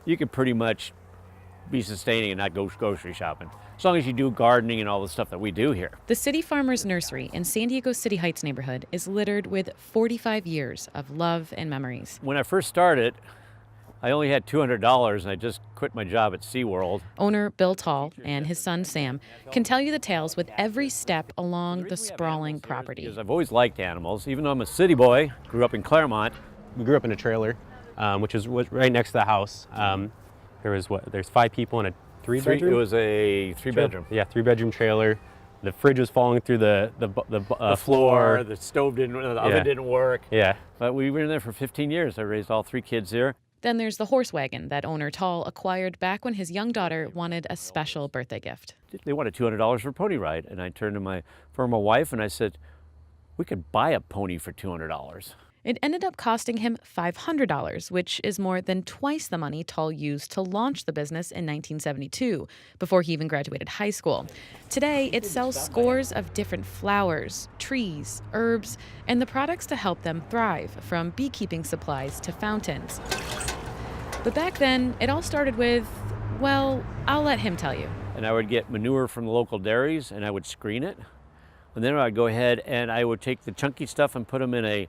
you can pretty much be sustaining and not go grocery shopping, as long as you do gardening and all the stuff that we do here. The City Farmers Nursery in San Diego's City Heights neighborhood is littered with 45 years of love and memories. When I first started, I only had $200 and I just quit my job at SeaWorld. Owner Bill Tall and his son Sam can tell you the tales with every step along the sprawling property. Because I've always liked animals, even though I'm a city boy, grew up in Claremont. We grew up in a trailer, which was right next to the house. There's 5 people in a 3-bedroom? It was a 3-bedroom. Yeah, 3-bedroom trailer. The fridge was falling through the floor. The stove didn't, the oven didn't work. Yeah. But we were in there for 15 years. I raised all 3 kids here. Then there's the horse wagon that owner Tall acquired back when his young daughter wanted a special birthday gift. They wanted $200 for a pony ride, and I turned to my former wife and I said, we could buy a pony for $200. It ended up costing him $500, which is more than twice the money Tall used to launch the business in 1972, before he even graduated high school. Today, it sells scores of different flowers, trees, herbs, and the products to help them thrive, from beekeeping supplies to fountains. But back then, it all started with, well, I'll let him tell you. And I would get manure from the local dairies, and I would screen it. And then I'd go ahead and I would take the chunky stuff and put them in a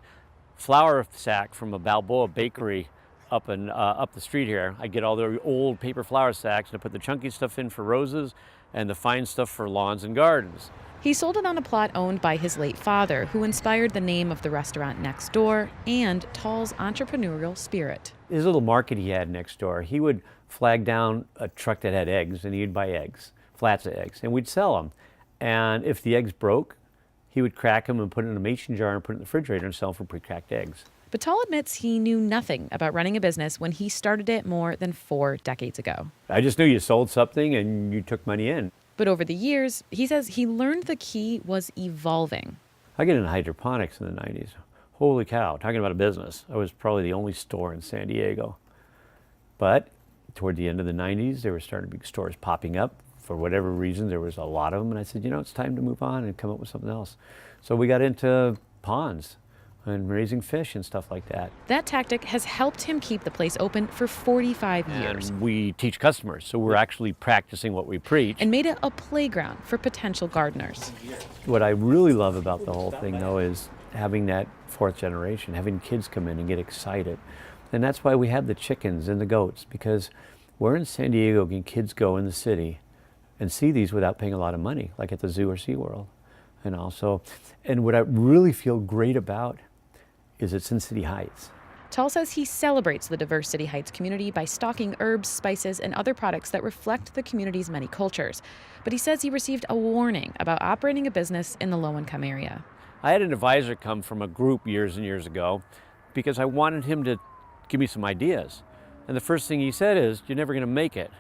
flour sack from a Balboa bakery up the street here. I get all the old paper flour sacks and I put the chunky stuff in for roses and the fine stuff for lawns and gardens. He sold it on a plot owned by his late father, who inspired the name of the restaurant next door and Tall's entrepreneurial spirit. His little market he had next door, he would flag down a truck that had eggs and he'd buy eggs, flats of eggs, and we'd sell them. And if the eggs broke, he would crack them and put it in a mason jar and put it in the refrigerator and sell them for pre-cracked eggs. But Tall admits he knew nothing about running a business when he started it more than 4 decades ago. I just knew you sold something and you took money in. But over the years, he says he learned the key was evolving. I got into hydroponics in the 90s. Holy cow, talking about a business. I was probably the only store in San Diego. But toward the end of the 90s, there were starting to be stores popping up. For whatever reason, there was a lot of them, and I said, it's time to move on and come up with something else. So we got into ponds and raising fish and stuff like that. That tactic has helped him keep the place open for 45 years. And we teach customers, so we're actually practicing what we preach. And made it a playground for potential gardeners. What I really love about the whole thing, though, is having that 4th generation, having kids come in and get excited. And that's why we have the chickens and the goats, because where in San Diego can kids go in the city and see these without paying a lot of money, like at the zoo or SeaWorld. And what I really feel great about is it's in City Heights. Tall says he celebrates the diverse City Heights community by stocking herbs, spices, and other products that reflect the community's many cultures. But he says he received a warning about operating a business in the low-income area. I had an advisor come from a group years and years ago because I wanted him to give me some ideas. And the first thing he said is, you're never going to make it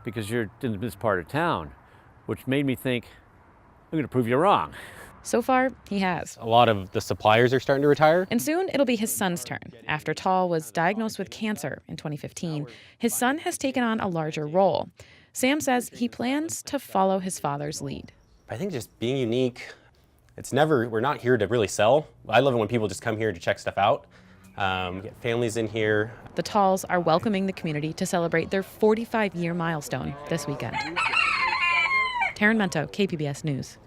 because you're in this part of town, which made me think, I'm going to prove you wrong. So far, he has. A lot of the suppliers are starting to retire. And soon, it'll be his son's turn. After Tall was diagnosed with cancer in 2015, his son has taken on a larger role. Sam says he plans to follow his father's lead. I think just being unique, we're not here to really sell. I love it when people just come here to check stuff out. Get families in here. The Talls are welcoming the community to celebrate their 45-year milestone this weekend. Tarryn Mento, KPBS News.